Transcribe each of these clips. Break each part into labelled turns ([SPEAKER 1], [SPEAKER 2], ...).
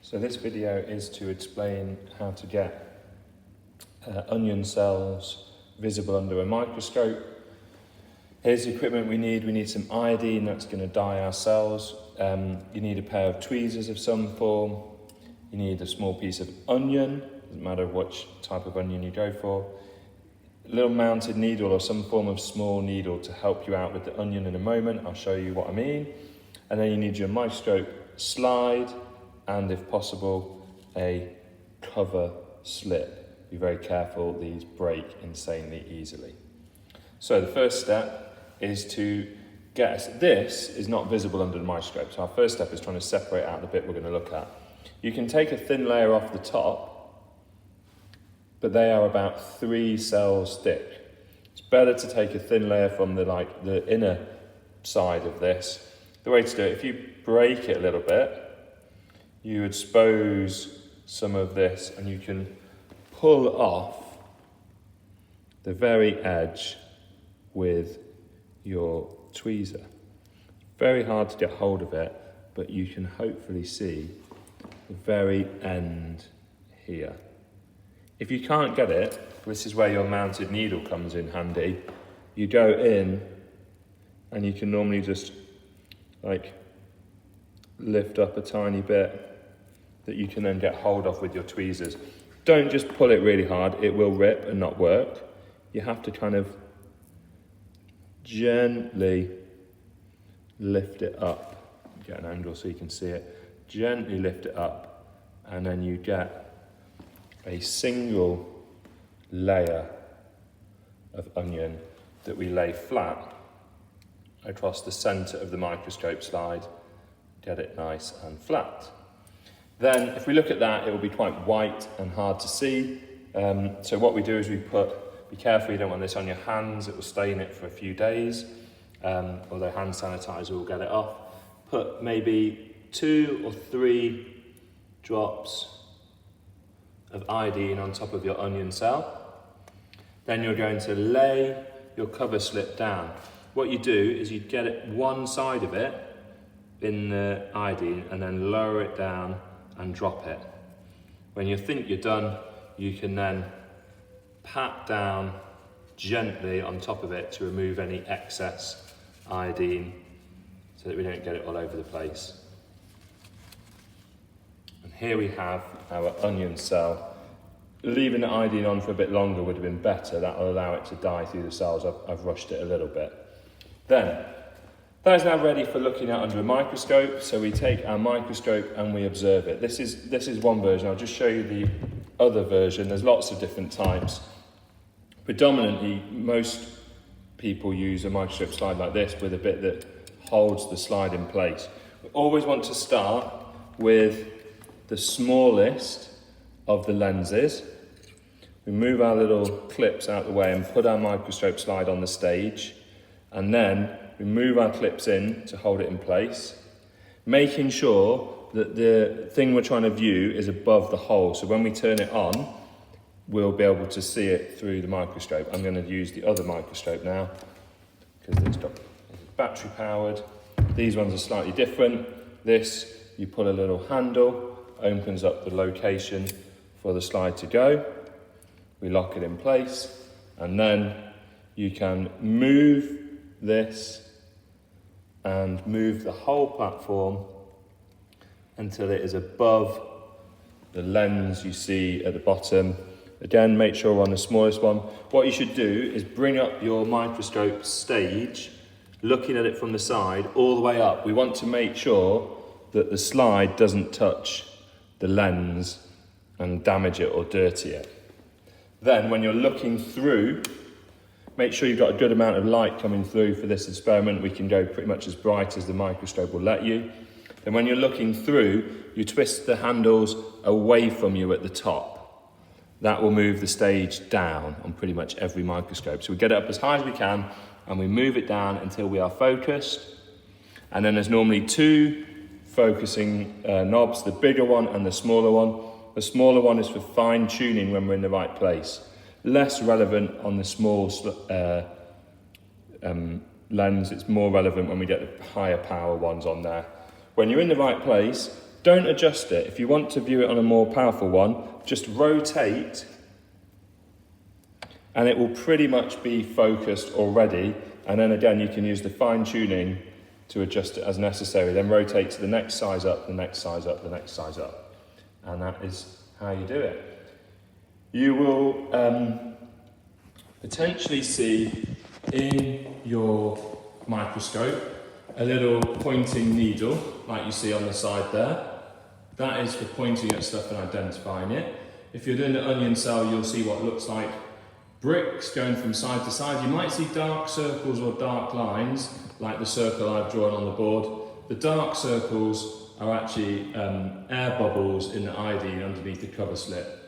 [SPEAKER 1] So this video is to explain how to get onion cells visible under a microscope. Here's the equipment we need. We need some iodine that's going to dye our cells. You need a pair of tweezers of some form. You need a small piece of onion, doesn't matter which type of onion you go for. A little mounted needle or some form of small needle to help you out with the onion in a moment. I'll show you what I mean. And then you need your microscope slide and, if possible, a cover slip. Be very careful, these break insanely easily. So the first step is to get, this is not visible under the microscope, so our first step is trying to separate out the bit we're going to look at. You can take a thin layer off the top, but they are about 3 cells thick. It's better to take a thin layer from the inner side of this. The way to do it, if you break it a little bit, you expose some of this and you can pull off the very edge with your tweezer. Very hard to get hold of it, but you can hopefully see the very end here. If you can't get it, this is where your mounted needle comes in handy. You go in and you can normally just lift up a tiny bit that you can then get hold of with your tweezers. Don't just pull it really hard, it will rip and not work. You have to kind of gently lift it up. Get an angle so you can see it. Gently lift it up, and then you get a single layer of onion that we lay flat across the center of the microscope slide. Get it nice and flat. Then, if we look at that, it will be quite white and hard to see. So what we do is we be careful you don't want this on your hands, it will stain it for a few days, although hand sanitizer will get it off. Put maybe 2 or 3 drops of iodine on top of your onion cell. Then you're going to lay your cover slip down. What you do is you get it one side of it in the iodine and then lower it down and drop it. When you think you're done, you can then pat down gently on top of it to remove any excess iodine so that we don't get it all over the place. And here we have our onion cell. Leaving the iodine on for a bit longer would have been better. That will allow it to dye through the cells. I've rushed it a little bit. Then, that is now ready for looking at under a microscope. So we take our microscope and we observe it. This is one version. I'll just show you the other version. There's lots of different types. Predominantly, most people use a microscope slide like this with a bit that holds the slide in place. We always want to start with the smallest of the lenses. We move our little clips out of the way and put our microscope slide on the stage, and then we move our clips in to hold it in place, making sure that the thing we're trying to view is above the hole. So when we turn it on, we'll be able to see it through the microscope. I'm going to use the other microscope now because it's battery powered. These ones are slightly different. This, you pull a little handle, opens up the location for the slide to go. We lock it in place, and then you can move this and move the whole platform until it is above the lens you see at the bottom. Again, make sure we're on the smallest one. What you should do is bring up your microscope stage, looking at it from the side, all the way up. We want to make sure that the slide doesn't touch the lens and damage it or dirty it. Then, when you're looking through, make sure you've got a good amount of light coming through for this experiment. We can go pretty much as bright as the microscope will let you. Then when you're looking through, you twist the handles away from you at the top. That will move the stage down on pretty much every microscope. So we get it up as high as we can and we move it down until we are focused. And then there's normally 2 focusing knobs, the bigger one and the smaller one. The smaller one is for fine tuning when we're in the right place. Less relevant on the small lens. It's more relevant when we get the higher power ones on there. When you're in the right place, Don't adjust it. If you want to view it on a more powerful one, just rotate and it will pretty much be focused already. And then again, you can use the fine tuning to adjust it as necessary. Then rotate to the next size up, the next size up, the next size up. And that is how you do it. You will potentially see in your microscope a little pointing needle, like you see on the side there. That is for pointing at stuff and identifying it. If you're doing an onion cell, you'll see what looks like bricks going from side to side. You might see dark circles or dark lines, like the circle I've drawn on the board. The dark circles are actually air bubbles in the iodine underneath the cover slip.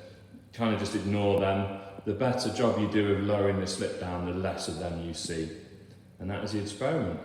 [SPEAKER 1] Kind of just ignore them. The better job you do of lowering the slip down, the less of them you see. And that is the experiment.